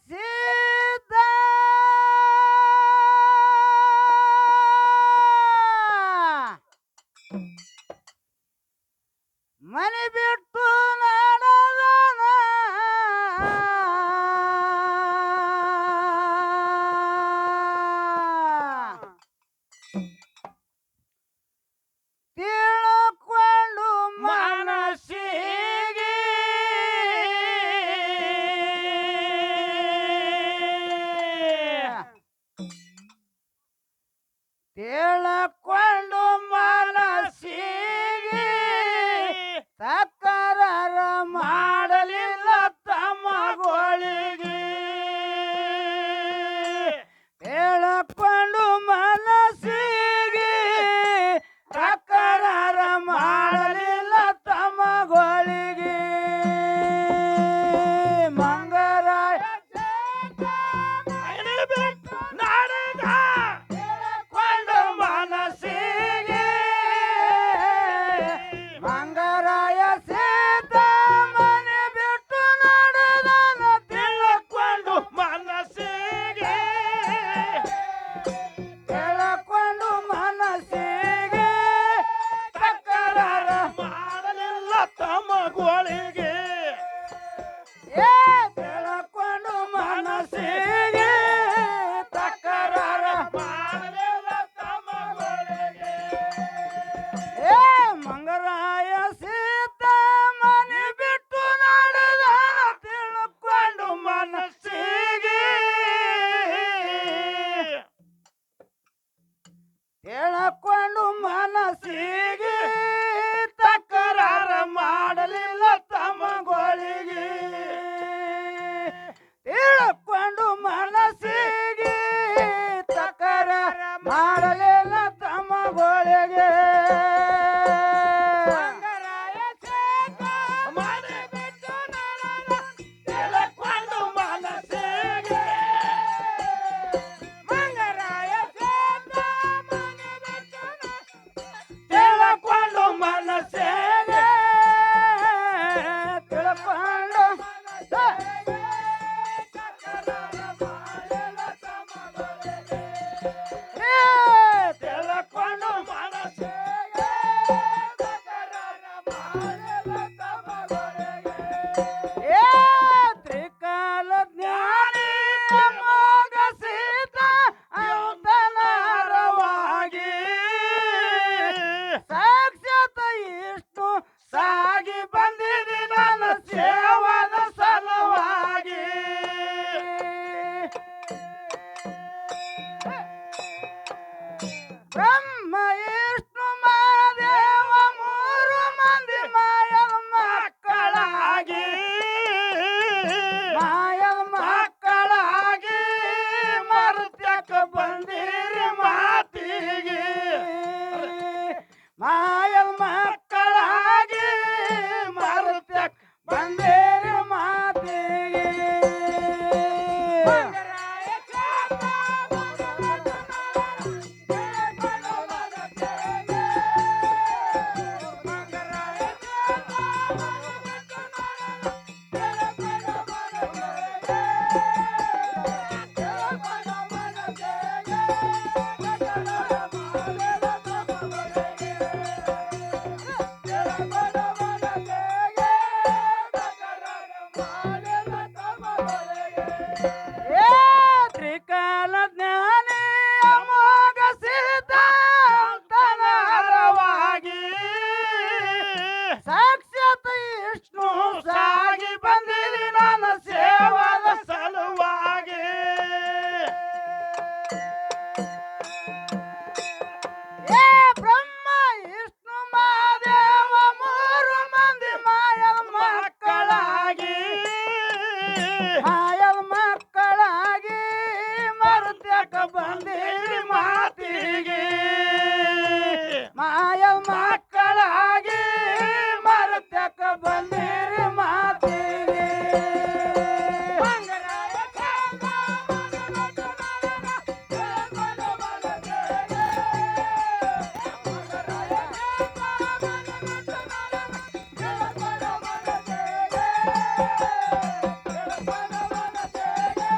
ಸೀತಾ ಮನೆ ಬಿಟ್ಟು ನಡೆದನ ತಿಳ್ಕೊಂಡು ಮನಸ್ಸಿಗೆ ತಿಳ್ಕೊಂಡು ಮನಸ್ಸಿಗೆ ತಕರಾರ ಮಾಡಲಿಲ್ಲ ತಮ್ಮಗಳಿಗೆ ಹೇಳಕೊಂಡು ಮನಸ್ಸಿಗೆ ತಕರಾರ ಮಾಡಲಿಲ್ಲ ತಮ್ಮಗಳಿಗೆ ಮಂಗರಾಯ ನಡೆದ ಕೊಂಡು ಮನಸ್ಸಿಗೆ ಮಂಗರಾಯ ಸೀತಾ ಮನೆ ಬಿಟ್ಟು ನಡೆದನ ತಿಳ್ಕೊಂಡು ಮನಸ್ಸಿಗೆ ತಿಳ್ಕೊಂಡು ಮನಸ್ಸಿಗೆ ತಕರಾರ ಮಾಡಲಿಲ್ಲ ತಮ್ಮಗಳಿಗೆ ಏ ತಿಳ್ಕೊಂಡು ಮನಸ್ಸಿಗೆ ತಕರಾರ ಮಾಡಲಿಲ್ಲ ತಮ್ಮಗಳಿಗೆ ಏ ಮಂಗರಾಯ ಸೀತಾ ಮನೆ ಬಿಟ್ಟು ನಡೆದ ತಿಳ್ಕೊಂಡು ಮನಸ್ಸಿಗೆ ತಿಳ್ಕೊಂಡು ಮನಸ್ಸಿಗೆ ತಕರಾರ ಮಾಡಲಿಲ್ಲ ತಮ್ಮಗಳಿಗೆ ತಿಳ್ಕೊಂಡು ಮನಸ್ಸಿಗೆ ತಕರಾರ ಮಾಡಲಿಲ್ಲ ತಮ್ಮಗಳಿಗೆ ಮನೆ ಬಿಟ್ಟು ನಡೆದ ತಿಳ್ಕೊಂಡು ಮನಸ್ಸಿಗೆ ಮಂಗರಾಯ ಸೀತಾ ಮನೆ ಬಿಟ್ಟು ತಿಳ್ಕೊಂಡು ಮನಸ್ಸಿಗೆ ತಿಳ್ಕೊಂಡು ತಿಳ್ಕೊಂಡು ಮನಸ್ಸಿಗೆ ತಕರಾರ ಮಾಡಲಿಲ್ಲ ತಮ್ಮಗಳಿಗೆ ಏ ತ್ರಿಕಾಲ ಜ್ಞಾನಿ ಮೋಗ ಸೀತಾ ಔತಣರವಾಗಿ ಸಾಕ್ಷಾತ್ ಇಷ್ಟು ಸಾಗಿ ಬಂದಿದೆ ನನ್ನ ಸೇವದ ಸಲುವಾಗಿ ಬ್ರಹ್ಮ ವಿಷ್ಣು ಮಹಾದೇವ ಮೂರು ಮಂದಿ ಮಾಯದ ಮಕ್ಕಳಾಗಿ ಮಾಯದ ಮಕ್ಕಳಾಗಿ ಮರುತ್ಯಕ್ಕ ಬಂದಿರಿ ಮಾತಿಗೆ ಮಾಯದ ಮಕ್ಕಳಾಗಿ ಮರುತ್ಯಕ್ಕ ಬಂದಿರಿ ಮಾತಿಗೆ ಏ ತ್ರಿಕಾಲ ಜ್ಞಾನಿ ಅಮೋಘ ಸೀತಾ ಔತಣರವಾಗಿ ಸಾಕ್ಷಾತ್ ವಿಷ್ಣು ಸಾಗಿ ಬಂದಿರಿ ನನ್ನ ಸೇವದ ಸಲುವಾಗಿ ಏ ಬ್ರಹ್ಮ ವಿಷ್ಣು ಮಹಾದೇವ ಮೂರು ಮಂದಿ ಮಾಯದ ಮಕ್ಕಳಾಗಿ ಮಾಯದ ಮಕ್ಕಳಾಗಿ ಮರುತ್ಯಕ ಬಂದಿರಿ ಮಾತಿಗೆ ಮಾಯದ ಮಕ್ಕಳಾಗಿ ಮರುತ್ಯಕ ಬಂದಿರಿ ಮಾತಿಗೆ ಮಂಗರಾಯ ಸೀತಾ ಮನೆ ಬಿಟ್ಟು ನಡೆದ ತಿಳ್ಕೊಂಡು ಮನಸ್ಸಿಗೆ ಮಂಗರಾಯ ಸೀತಾ ಮನೆ ಬಿಟ್ಟು ನಡೆದ ತಿಳ್ಕೊಂಡು ಮನಸ್ಸಿಗೆ ತಿಳ್ಕೊಂಡು ಮನಸ್ಸಿಗೆ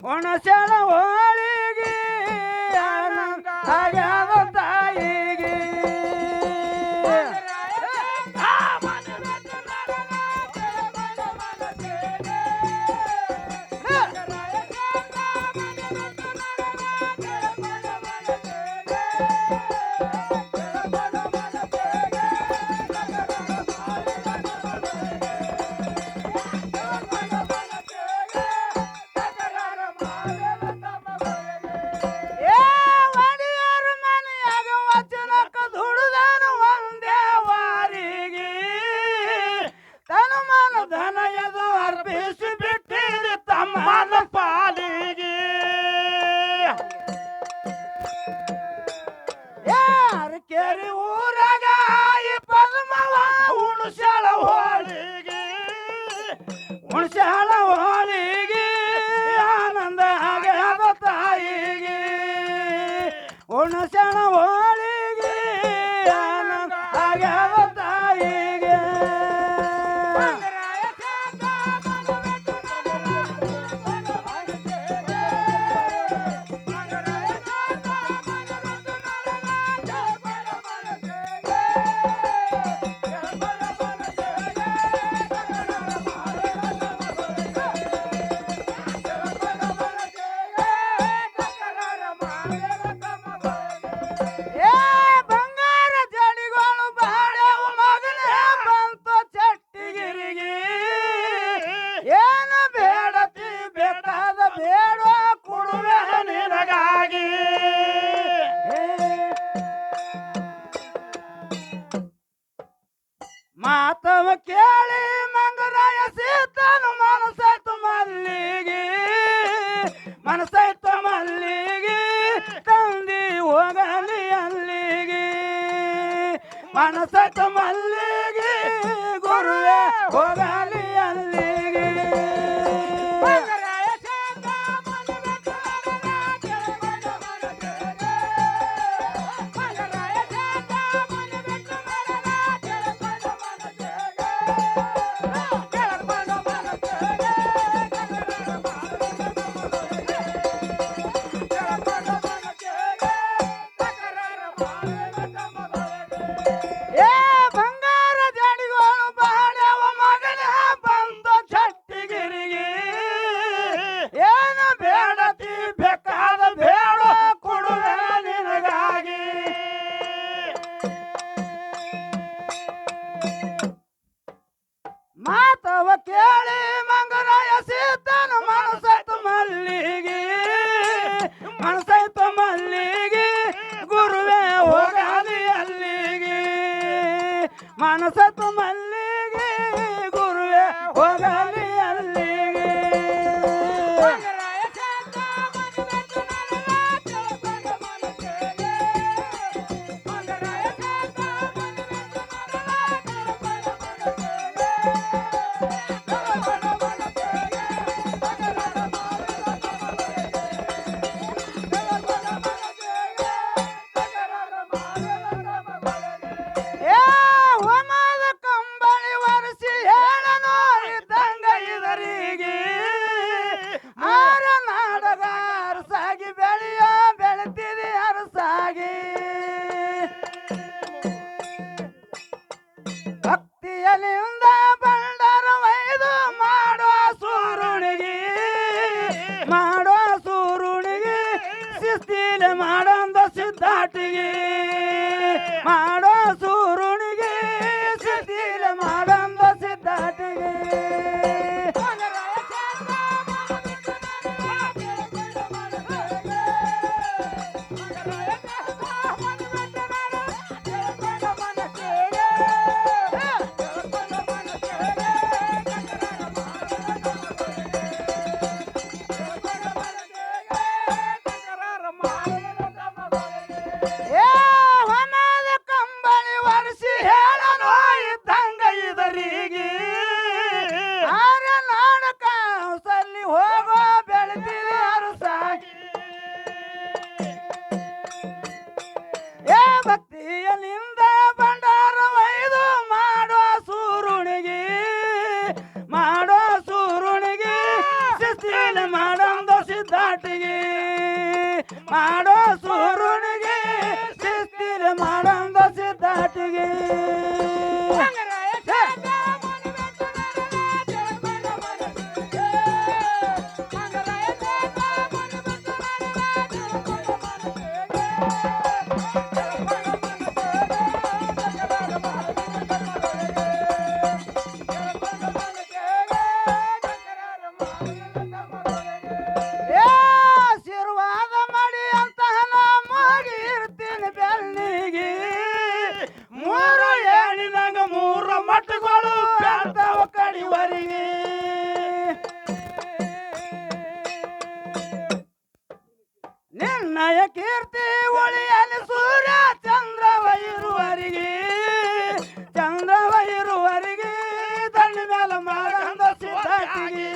ಹುಣಸೆನ ಹೋಳಿಗೆ ಆನಂದ ಆಗ್ಯಾದ ತಾಯಿಗೆ ಕೇರಿ ಊರಾಗ ಈ ಪದ್ಮವ ಹುಣಸ್ಯಾಳ ಹೋಳಿಗೆ ಹುಣಸ್ಯಾಳ ಹೋಳಿಗೆ ಆನಂದ ಆಗ್ಯಾದ ತಾಯಿಗೆ ಹುಣಸ್ಯಾಳ ಹೋಳಿಗೆ ಆನಂದ ಆಗ್ಯಾದ ತಾಯಿಗೆ ಮಾತವ ಕೇಳಿ ಮಂಗರಾಯ ಸೀತನು ಮನಸೈತು ಮಲ್ಲಿಗೆ ಮನಸೈತು ಮಲ್ಲಿಗೆ ತಂದಿ ಹೋಗಲಿ ಅಲ್ಲಿಗೆ ಮನಸೈತು ಮಲ್ಲಿಗೆ ಗುರುವೆ ಹೋಗಲಿ ಅಲ್ಲಿಗೆ ಮಾತವ ಕೇಳಿ ಮಂಗರಾಯ ಸೀತನು ಮನಸೈತು ಮಲ್ಲಿಗೆ ಮನಸೈತು ಮಲ್ಲಿಗೆ ಗುರುವೆ ಹೋಗಲಿ ಅಲ್ಲಿಗೆ ಮನಸೈತು ಮಲ್ಲಿಗೆ ಗುರುವೆ ಹೋಗಲಿ ಅಲ್ಲಿಗೆ ಭಕ್ತಿಯಲಿಂದ ಬಂಡರ ವೈದು ಮಾಡೋ ಸೂರುಣಿಗೆ ಶಿಸ್ತಿಲೆ ಮಾಡಂದ ಸಿದ್ಧಾಟಿಗೆ ಮಾಡೋ ಸೂರುಣಿಗೆ ಶಿಸ್ತಿಲೆ ಮಾಡಂದ ಸಿದ್ಧಾಟಿಗೆ ಆ ಸಿದ್ಧಾಟಿಗೆ ಮಾಡೋ ಸೂರುಣಿಗೆ ಶಿಸ್ತಿಲೆ ಮಾಡಂದ ಸಿದ್ಧಾಟಿಗೆ ಆಶೀರ್ವಾದ ಮಾಡಿ ಅಂತ ನಮಗೆ ಇರ್ತೀನಿ ಬೆನ್ನಿಗೆ ಮೂರು ಏಣಿನಾಗ ಮೂರು ಮಟ್ಟಗಳು ಕಾಡ್ತಾವ ಕಡಿವರಿಗೆ ನಿನ್ನಯ ಕೀರ್ತಿ ಒಳಿಯಲ್ಲಿ ಸೂರ್ಯ ಚಂದ್ರವ ಇರುವರಿಗೆ ಚಂದ್ರವ ಇರುವರಿಗೆ ದಂಡ ಮೇಲೆ ಮಾಡಂದ ಸಿದ್ಧಾಟಿಗೆ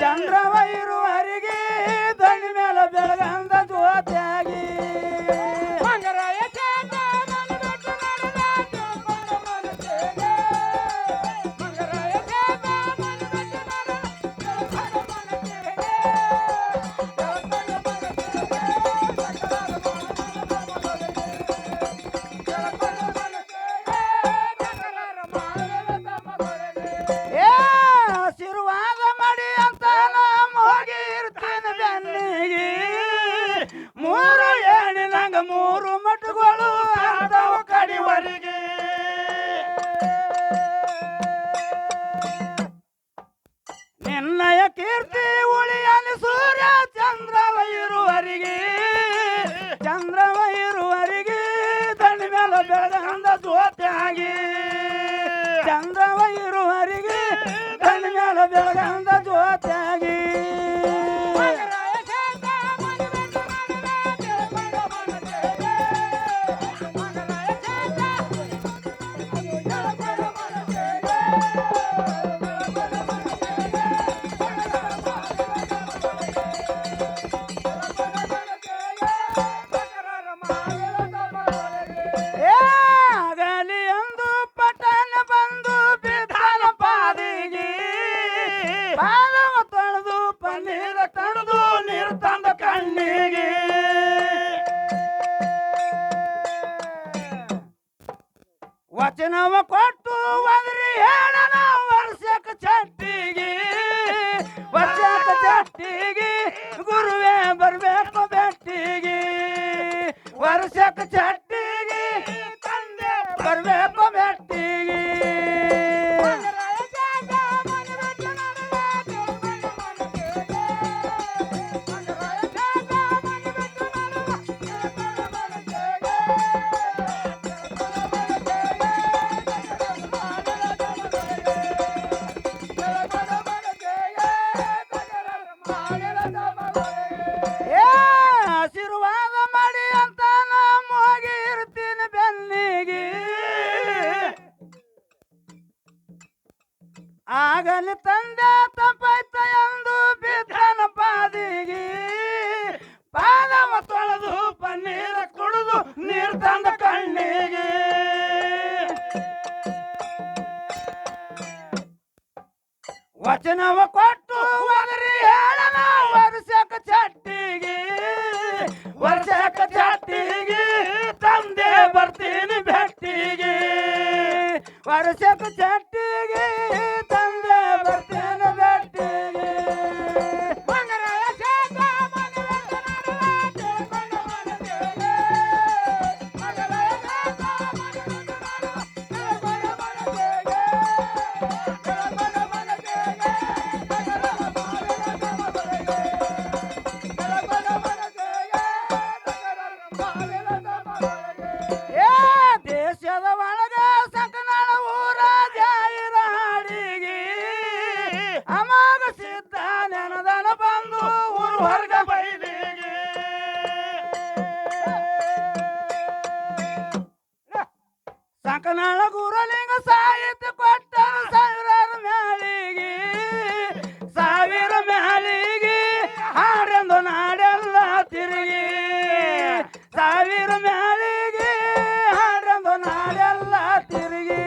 ಚಂದ್ರವ ಇರುವರಿಗೆ ದಂಡ ಮೇಲೆ ಬೆಳಗಂದ ಜ್ಯೋತಿಯಾಗಿ ಆಶೀರ್ವಾದ ಮಾಡಿ ಅಂತ ಹೋಗಿ ಇರ್ತೀನಿ ಬೆನ್ನಿಗೆ ಮೂರು ಏಣಿನಾಗ ಮೂರು ಮಟ್ಟಗಳು ಆದವ ಕಡಿವರಿಗೆ ನಿನ್ನಯ ಕೀರ್ತಿ ಉಳಿಯಲಿ ಸೂರ್ಯ ಚಂದ್ರವ ಇರುವರಿಗೆ ಚಂದ್ರವ ಇರುವರಿಗೆ ದಂಡ ಮೇಲೆ ಬೆಳಗಂದ ಜ್ಯೋತಿಯಾಗಿ ಚಂದ್ರವ ಇರುವರಿಗೆ ದಂಡ ಮೇಲೆ ಬೆಳಗಂದ ಜ್ಯೋತಿಯಾಗಿ ಆಗಲಿ ಎಂದು ಪಟ್ಟಣ ಬಂದು ಬಿದ್ದಾನ ಪಾದಿಗೆ ಪಾದವ ತೊಳೆದು ಪನ್ನೀರ ತಡೆದು ನೀರು ತಂದ ಕಣ್ಣಿಗೆ ವಚನವ ಕೊಟ್ಟು ಒದರಿ ಹೇಳನ ವರ್ಷಕ ಚಟ್ಟಿಗೆ ವರ್ಷಕ ಚಟ್ಟಿಗೆ ಗುರುವೇ ಬರ್ಬೇಕು ಬೆಟ್ಟಿಗೆ ವರ್ಷಕ ಚಟ್ಟಿಗೆ ತಂದೆ ಬರ್ಬೇಕು ಬೆಟ್ಟಿಗೆ ಆಶೀರ್ವಾದ ಮಾಡಿ ಅಂತ ಹೋಗಿ ಇರ್ತೀನಿ ಬೆನ್ನಿಗೆ ಆಗಲಿ ತಂದೆ ತಪ್ಪಾಯ್ತ ಎಂದು ಬಿದ್ದನ ಪಾದಿಗೆ ಪಾದವ ತೊಳೆದು ಪನ್ನೀರ ಕುಡಿದು ನೀರು ತಂದ ಕಣ್ಣಿಗೆ ವಚನವ ಕೊಟ್ಟು ಒದರಿ ಹೇಳನ ವರ್ಷಕ ಚಟ್ಟಿಗೆ ವರ್ಷಕ ಚಟ್ಟಿಗೆ ತಂದೆ ಬರ್ತೀನಿ ಭೆಟ್ಟಿಗೆ ವರ್ಷಕ ಚಟ್ಟಿಗೆ ತಂದೆ ಬರ್ತೀನಿ ಭೆಟ್ಟಿಗೆ ದೇಶದ ಒಳಗ ಸಂಕನಾಳ ಊರ ಜಾಯಿರ ಹಾಡಿಗೆ ಅಮಾಗ ಸಿದ್ಧ ನೆನದನ ಬಂದು ಊರು ಹೊರಗ ಬೈಲಿಗೆ ಸಂಕನಾಳ ಗುರಲಿಂಗ ಸಾಹಿತ್ಯ ಕೊಟ್ಟ ಸಾವಿರಾರು ಮ್ಯಾಲಿಗೆ ಸಾವಿರ ಮ್ಯಾಲಿಗೆ ಹಾಡೆಂದು ನಾಡೆಲ್ಲ ತಿರುಗಿ ಸಾವಿರ ಮ್ಯಾಲಿಗೆ ಹಾಡೆಂದು ನಾಡೆಲ್ಲ ತಿರುಗಿ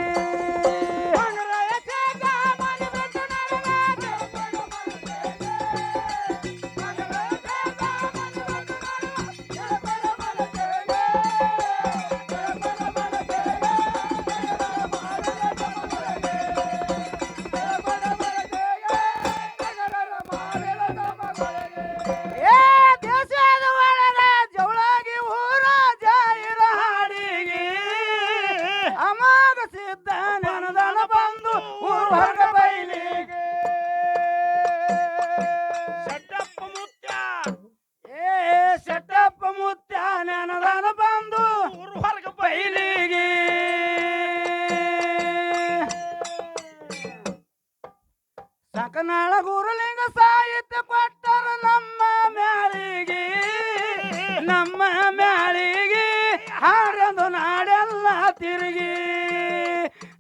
ತಿರುಗಿ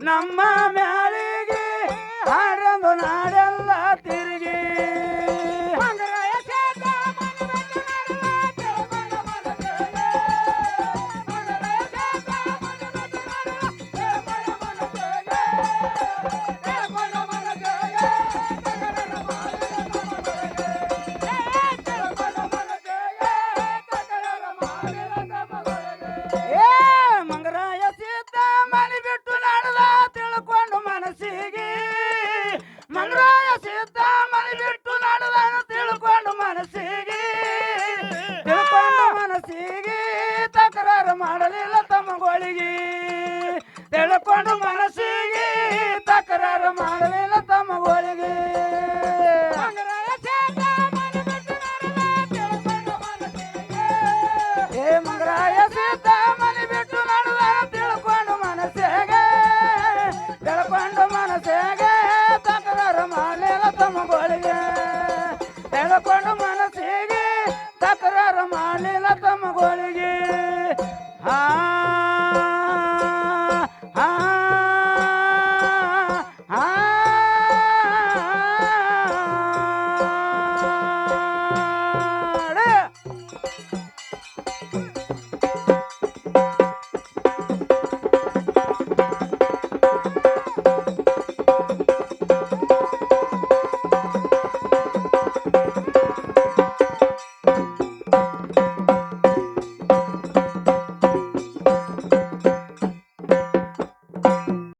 ನಮ್ಮ ಮ್ಯಾಳಿಗೆ ಹಾಡೊಂದು ನಾಡೆಲ್ಲ ತಿರುಗಿ ಮಂಗರಾಯ ಸೇತ ಮನವೆಟ್ಟು ನಡೆದ ತಿಳ್ಕೊಂಡ ಮನಸ್ಸಿಗೆ ಮಂಗರಾಯ ಸೀತ ಮನೆ ಬಿಟ್ಟು ನಡೆದ ತಿಳ್ಕೊಂಡು ಮನಸ್ಸಿಗೆ ಮಂಗರಾಯ ಸೀತ ಮನೆ ಬಿಟ್ಟು ನಡೆದ ತಿಳ್ಕೊಂಡು ಮನಸ್ಸಿಗೆ ತಕರಾರು ಮಾಡಲಿಲ್ಲ ತಮ್ಮಗಳಿಗೆ ತಿಳ್ಕೊಂಡು ಮನಸ್ಸಿಗೆ ತಕರಾರು ಮಾಡಲಿಲ್ಲ ತಮ್ಮಗಳಿಗೆ ಮಂಗರಾಯ ಸೀತ ಮನೆ ಬಿಟ್ಟು ನಡೆದ ತಿಳ್ಕೊಂಡು ಮನಸ್ಸಿಗೆ ತಕರಾರು ಮಾಡಲಿಲ್ಲ ತಮ್ಮಗಳಿಗೆ ತಿಳ್ಕೊಂಡು ಮನಸ್ಸಿಗೆ ತಕರಾರು ಮಾಡಲಿಲ್ಲ